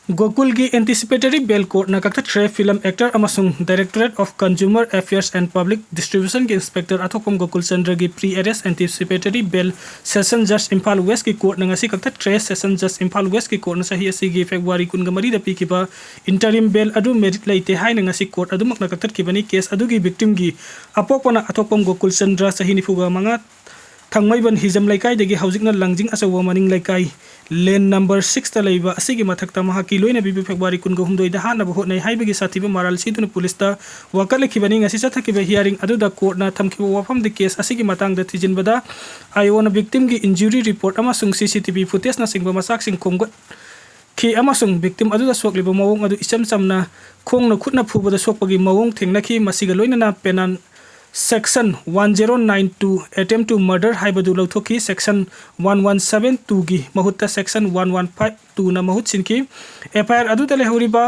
Gokul gi anticipatory bail court na kakthre film actor amasung Directorate of Consumer Affairs and Public Distribution gi inspector athokpam Gokul Chandra gi pre-arrest anticipatory bail session judge Imphal West gi court na ngasi kakthre session judge Imphal West gi court na sahi asi gi February 19 da pikiba interim bail adu merit laite hai na ngasi court adu mak na kaktat kibani case adu gi victim gi apokpana athokpam Gokul Chandra sahi nifuga manga thangmaiban hizam laikai degi haujikna langjing asawa maning laikai lane number 6 ta leiba asigi mathakta mahaki loina bibi February 19 da hana bahot nei haibagi sathiba maral siduna police ta wakal lekhibani ngasi sathakiba hearing adu da court na thamkiba wafam de case asigi matang da thijinbada ayona victim gi injury report amasung CCTV footage na singba masak sing khomgat ki amasung victim adu da sokliba mawong adu icham chamna khongna khutna phuba da sokpagi mawong thengna ki masiga loina na penan Section 1092 attempt to murder haibadu lauthoki section 1172 gi mahutta section 1152 na mahut sinki FIR adu tale horiba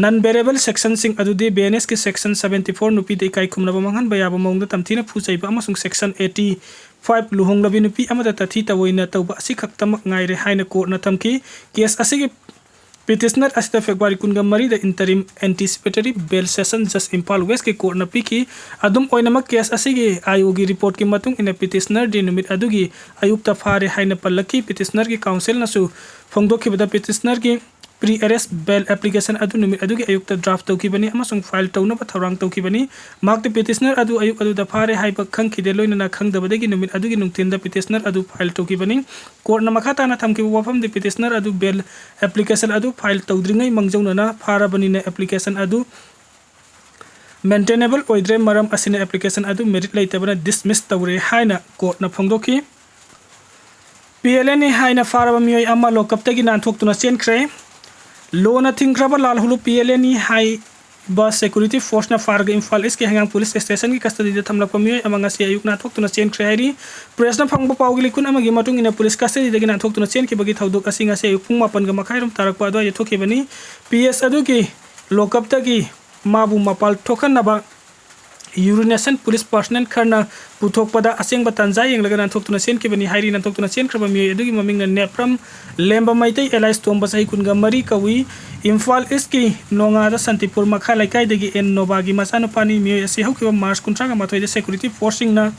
non bearable section sing adu de BNS ki section 74 nupi de kai khumna bamanghan bayaba mongda tamthina phusaiba amasung section 85 luhong labi nupi amata tathi tawoina tawba asi khaktamak ngaire haina court na thamki case asigi petitioner asita February 19 da interim anticipatory bail session just Imphal West ke court na piki adum oinamak case asigi ayogi report ki matung ina petitioner di numit adugi ayukta phare haina pallaki petitioner ki council na su phongdokhi bada petitioner ki pre-arrest bail application adu numit adugi ayukta draft tawki bani amasung file tawna ba thorang tawki bani mark the petitioner adu ayuk adu da phare haiba khang khide loina na khang da badagi numit adugi nungtin da petitioner adu file tawki bani court na makhata na thamki wafam the petitioner adu bail application adu file tawdringai mangjauna na phara bani na application adu maintainable oidre maram asina application adu merit laitabana dismiss tawre haina court na phongdoki PLN haina Furuba Meeoi ama Lockuptagi nan thoktuna chen kre Lona Thingraba Lalhouba PLN hai bus security force na farga Imphal East ke hangang police station ki custody da thamlak Meeoi amanga si ayuk na thoktuna chen khairi press na phangba pawgi likun amagi matung ina police custody da gina thoktuna chen ki bagi thaudok asinga se ayuk phung 8 ga makhairum tarak pa do ya thoki bani PS adu ki Lockuptagi mabu mapal thokan na ba urination police personnel kharna puthok pada aseng batanjai yang lagana thoktuna sen ke bani hairi nan thoktuna sen khraba Meeoi adugi maming na nepram lemba maitai allies tomba sahi kunga mari kawi Imphal East ki nonga da santipur makha laikai degi en nobagi masano pani Meeoi ase haukiba March kuntra ga mathoi de security forcing na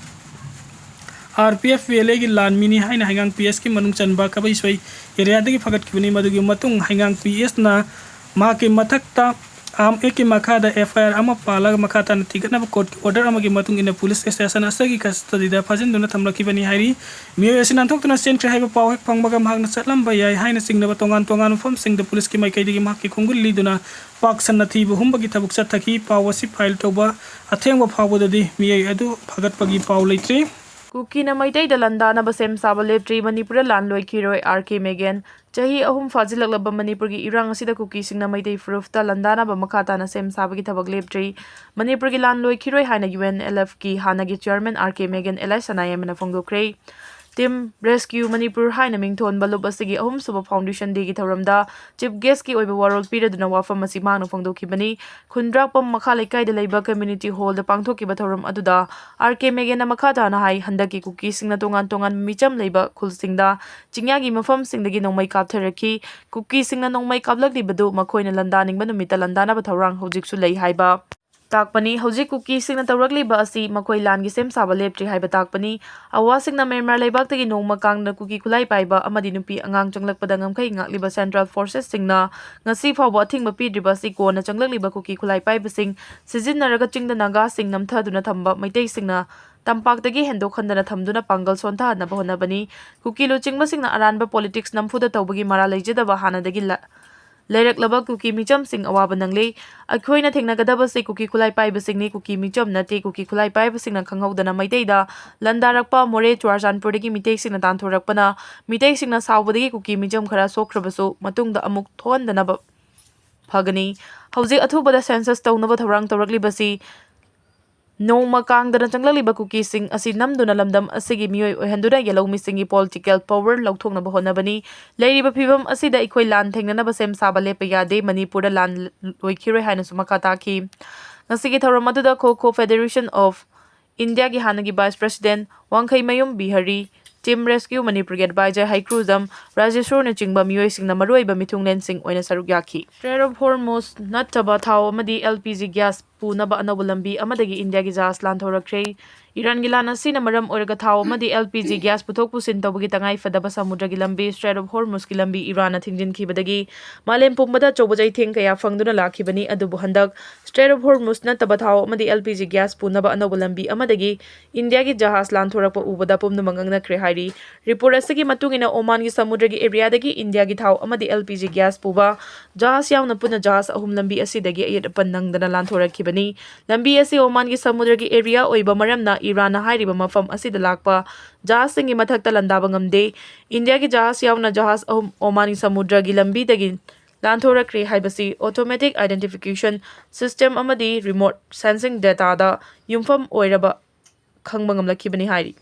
RPF VLA gi lan mini haina hangang PS ki manung chanba ka bai soi area degi phagat ki bani madugi matung hangang PS na ma ki mathakta am eki makada FIR ama pala makata na tigat na court order amagi matung ina police station asagi custody da phajin duna thamlaki bani hairi Meeoi asinan thoktuna sen kre haiba paw hek phangbaga mahakna chatlam bayai haina singna ba tongan tongan form sing da police ki mai kai digi mahki khungul li duna pak san na thibu humbagi thabuk chathaki pawasi file toba athengwa phawodadi Meeoi adu phagat pagi paw leitre Kuki na maitai da Landana ba sem saba leptri Manipur Lepkhiroi RK Megan chahi ahum fajilaklaba Manipur gi irang asida Kuki singna maitai furufta Landana ba makhata na sem saba gi thabak leptri Manipur gi Lepkhiroi haina UNLF ki hana gi chairman RK Megan Elai Sanayam na phongdokre Team Rescue Manipur haina mingthon balup asigi ahum suba foundation de gi thoramda chief guest ki oiba warol piraduna wafam asi mangna phongdokhibani khundrak pam makha laikai de leiba community hall da pangthoki ba thoram aduda RK Megan na makha ta na hai handaki Kuki singna tongan tongan micham leiba khulsingda chingya gi mafam singdagi nongmai kaptharaki Kuki singna nongmai kaplakli badu makhoina landaning ba numita landana ba thorang hojik su lei haiba takpani hojik Kuki singna tawrakli ba asi makoi lan gi sem saba leptri haiba takpani awa singna Myanmar leibak tagi nongma kangna Kuki khulai paiba amadi nupi angang changlakpada ngamkhai ngakliba Central Forces singna ngasi phawba thingba pidriba si ko na changlakliba Kuki khulai paiba sing sijinnaraga chingda naga sing namthaduna thamba maitai singna tampakdagi hendok khandana thamduna pangal sontha na bahonabani Kuki lo chingba singna aranba politics namphuda tawbagi mara leijadaba hanadagi Leirak Kuki micham sing awaba nangle akhoina thengnagadaba se Kuki khulai paiba singni Kuki micham nate Kuki khulai paiba singna khanghaudana maiteida landarakpa more Churachandpurdagi mitei singna tanthorakpana mitei singna sawbadagi Kuki micham khara sokrabasu matungda amuk thondana phagani hauji athubada census tawnaba thorang tawraklibasi Nongma kangdana changlaliba Kuki sing asi namduna lamdam asigi Meeoi oihanduna yellow misingi political power lauthongna bahonabani leiriba phibam asida ikhoi lan thengnana ba sem saba lepa yade Manipur lan Lepkhiroi haina sumaka taki ngasigi thoram aduda Kho Federation of India gi hanagi vice president Wangkhai Mayum Bihari Team Rescue Manipuri Advisor High Cruzam Rajeshwarna chingba miyoisingna maruoiba mitunglensin oina saruk yaki. Strait of Hormuz nattaba thau amadi LPG gas punaba anauba lambi amadagi India gi jahaz lanthorakre. Iran gi lan asina maram oiraga thau amadi LPG gas puthok pusin tawbagi tangai fadaba samudra gi lambi Strait of Hormuz gi lambi Iran na thingjinkhibadagi malem pumbada chobajai thing kaya fangduna lakhibani adubu handak Strait of Hormuz nattaba thau amadi LPG gas punaba anauba lambi amadagi India gi jahaz lanthorakpa ubada pumnu mangangnakre hairi. Report asigi matungina Oman gi samudra gi area dagi India gi thau amadi LPG gas puba jahaz yauna puna jahaz ahum lambi asidagi ayat pannangdana lanthorakhibani. Lambi asi Oman gi samudra gi area oiba maramna Iran na hairiba mafam asida lakpa jahaz singi mathakta landaba ngamde. India gi jahaz yauna jahaz ahum Oman gi samudra gi lambi dagi lanthorakre haibasi automatic identification system amadi remote sensing data da yumfam oiraba khangba ngamlakhibani hairi.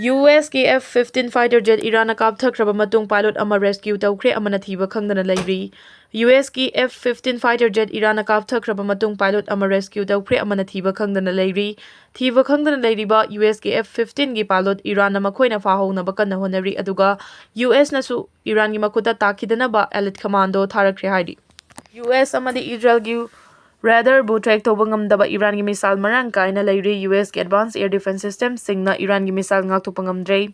US ki F-15 fighter jet Iran kapthakraba matung pilot ama rescue tawkhre amana thiba khangdana leiri. US ki F-15 fighter jet Iran kapthakraba matung pilot ama rescue tawkhre amana thiba khangdana leiri. Thiba khangdana leiriba US ki F-15 gi pilot Iran na makhoina fahounaba kanna honari aduga US nasu Iran gi makuta takhidanaba elite commando tharakre hairi. US amadi Israel gi Radar bu track toba ngamdaba Iran gi missile marang kaina leiri. US ki advanced air defense system singna Iran gi missile ngakthokpa ngamdre.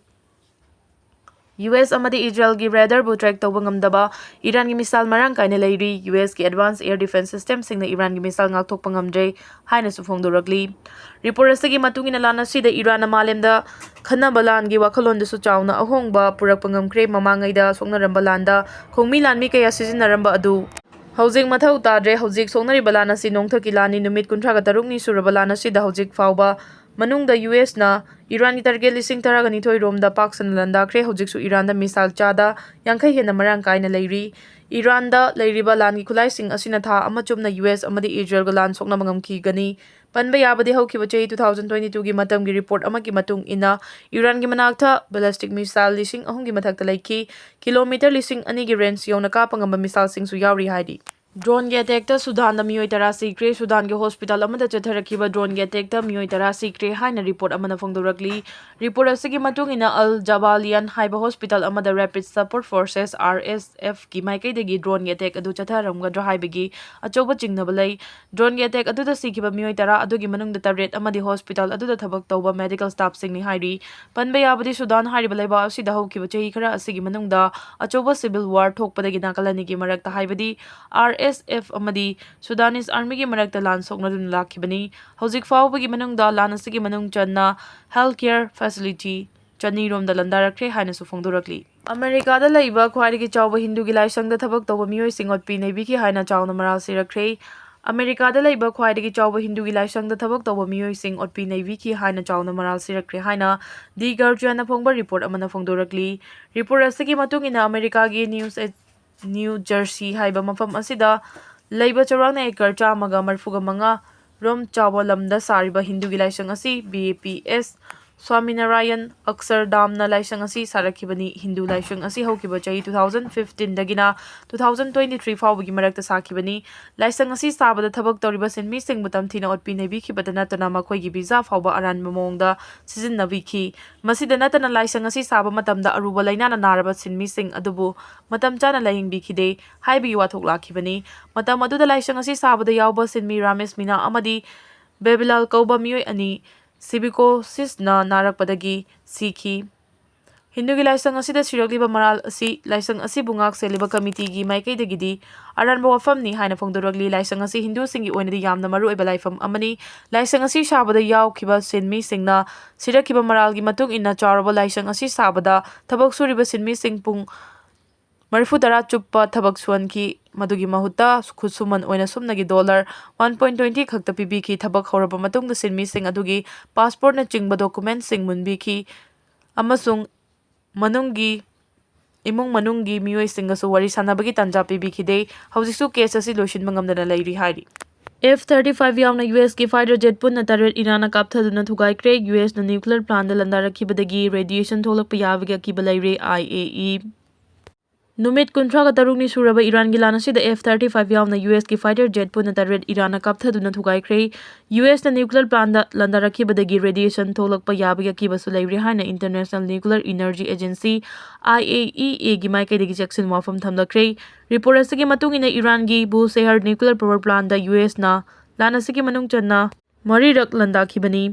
US amadi Israel gi radar bu track toba ngamdaba Iran gi missile marang kaina leiri. US ki advanced air defense system singna Iran gi missile ngakthokpa ngamdre haina su phongdorakli. Report asigi matungina lana sida Iran na malemda khanaba lan gi wakhalon da su chawna ahongba purakpa ngamkre mamangai da soknaramba landa khongmi lanmi kaya sizinaramba adu Haujik mathau tadre haujik songnari balana si nongthaki lani numit kunthraga tarukni surabalana si da haujik fauba manung da US na Iran ki target lising taragani thoi rom da Pakistan landa kre haujik su Iran da missile chada yangkai hena marang kaina leiri. Iran da leiriba lan ki khulai sing asina tha amachumna US amadi Israel ga lan sokna mangamki gani panba yabadi haukiba chei 2022 gi matam gi report amaki matung ina Iran gi manakta ballistic missile lising ahum gi mathakta laiki kilometer lising ani gi range yona ka pangamba missile sing su yauri haidi. Drone ge attack ta Sudan da mioi tara sikre Sudan ge hospital amada chatharakiba drone ge attack ta mioi tara sikre haina report amana phongdorakli. Report asigi matungina Al Jabalian haiba hospital amada Rapid Support Forces RSF ki maikai dagi drone ge attack adu chatharamgadra haibagi achoba chingnaba lei. Drone ge attack adu da sikiba mioi tara adugi manungda target amadi hospital adu da thabak tawba medical staff singni hairi. Panba yabadi Sudan haiba leiba asida haukiba chahi khara asigi manungda achoba civil war thokpadagi nakalani gi marakta haibadi RSF amadi Sudanese Army gi marakta lan soknadun lakhibani. Haujik faubagi manungda lan asigi manung channa healthcare facility chani rom da landarakre haina su phongdorakli. America da laiba khwaidagi chawba Hindu gi laisang da thabak tawba mioi singot pi nebi ki haina chawna maral sirakre. America da laiba khwaidagi chawba Hindu gi laisang da thabak tawba mioi sing otpi nebi ki haina chawna maral sirakre haina The Guardian na phongba report amana phongdorakli. Report asigi matungina America gi New Jersey haiba mafam asida leiba charangna ekar chamaga marfuga manga rom chawa lamda sariba Hindu gi laisang asi BAPS Swaminarayan Akshardham na laisang asi sarakibani. Hindu laisang asi haukiba chahi 2015 dagina 2023 fawbagi marakta sakibani. Laisang asi sabada thabak tawriba sinmi sing butam thina otpi nebi khibada natana makhoi gi visa fawba aran mamongda sizinnabi khi. Masida natana laisang asi saba matamda aruba lainana naraba sinmi sing adubu matam chana layingbi khide haibi wathok lakhibani. Matam aduda laisang asi sabada yawba sinmi Ramesh Mina amadi Bebilal kauba mioi ani Sibicosis na narakpadagi sikhi. Hindu gi laisang asida siragliba maral asi laisang asi bungak seliba committee gi maikai dagidi aranba wafam ni haina phongdoragli. Laisang asi Hindu singi oinadi yamna maru oiba laifam amani. Laisang asi sabada yawkiba sinmi singna sirakiba maral gi matung inna charaba laisang asi sabada thabak suriba sinmi sing pung Marifu dara chuppa thabak suanki madugi mahuta khusuman oina sumnagi $1.20 khakta pibiki thabak horaba matungda sinmi sing adugi passport na chingba document sing munbiki amasung imung manunggi mioi singasu wari sanabagi tanja pibikide haujisu case asi loishin mangamdana leiri hairi. F-35 yauna US ki fighter jet punna taret Iran kapthaduna thugaikre. US na nuclear plant da landarakibadagi radiation tholakpa yaviga kiba leire IAE नुमित 36 सूरब Iran की लान असिदा F-35 यावना US की fighter jet पुना तरेट Iran कापथदुना थुगाइख्रे US ना न्यूक्लियर प्लांट लंदारखिबदगी रेडिएशन थोलकपा याबगी अकीबसु लैब्रे हाइना international nuclear energy agency IAEA की माइकैदगी चेक्सिन वाफम थमलख्रे रिपोर्ट असगी मतुंगिना इरान की बुशेहर न्यूक्लियर पावर प्लांट दा US ना लान असगी मनुंग चन्ना मरीरक लंदाखिबनी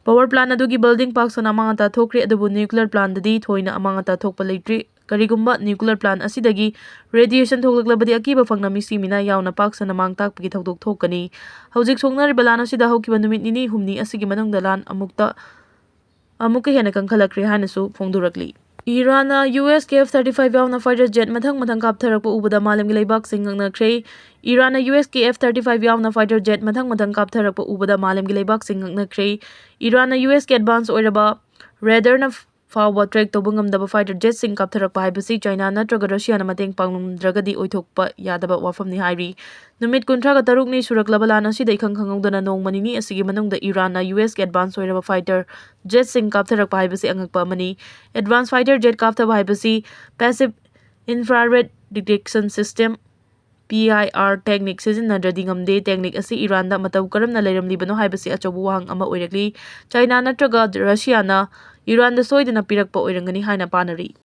पावर प्लांट अदुगी बिल्डिंग पार्क सना अमांगता थोक्रे अदुबु न्यूक्लियर प्लांट ददी थोइना अमांगता थोकपा लैट्रे करिगुम्बा न्यूक्लियर प्लांट असिदगी रेडिएशन थोकलक्लबदी अकीबा फंगना मिसी मिना यावना पाक सना मांग ताकपगी थौदोक थोकनी हौजिक सोंगनारिबा लान असिदा हौकिबा नुमित निनी हुमनी असिगी मनुंगदा लान अमुक हेना कंखलक्रे हानसु फोंदुरकली इरान US के F-35 यावना फाइटर जेट मथंग कापथरकपा उबदा मालेमगी लेबाक सिंगंगनख्रे इरान US के F-35 यावना फाइटर जेट मथंग कापथरकपा उबदा मालेमगी लेबाक सिंगंगनख्रे इरान US के एडवांस ओइरबा रेडरना फाउबा ट्रैक तौबंगमदबा फाइटर जेट सिंग कापथरकपा हाइबसी चाइना नत्रगा रशियाना मतेंग पांगनुमद्रगदी ओइथोकपा यादबा वाफमनि हाइरी नुमित 53 नि सुरकलबा लान असिदा इखंग खंगौदना नोंगमनिनी असिगी मनोंगदा इरान US के एडवांस ओइरबा फाइटर जेट सिंग कापथरकपा हाइबसी अंगकपा मनी एडवांस फाइटर जेट कापथबा हाइबसी passive infrared detection system PIR technique सिजिन्नद्रदि ngamde टेक्निक असि इरान दा मतौ करमना लेरमलिबनो हाइबसी अचौबु वाहंग अमा ओइरकली चाइना नत्रगा रशियाना इरान दा सोइदना पिरकपा ओइरंगनी हाइना पानरी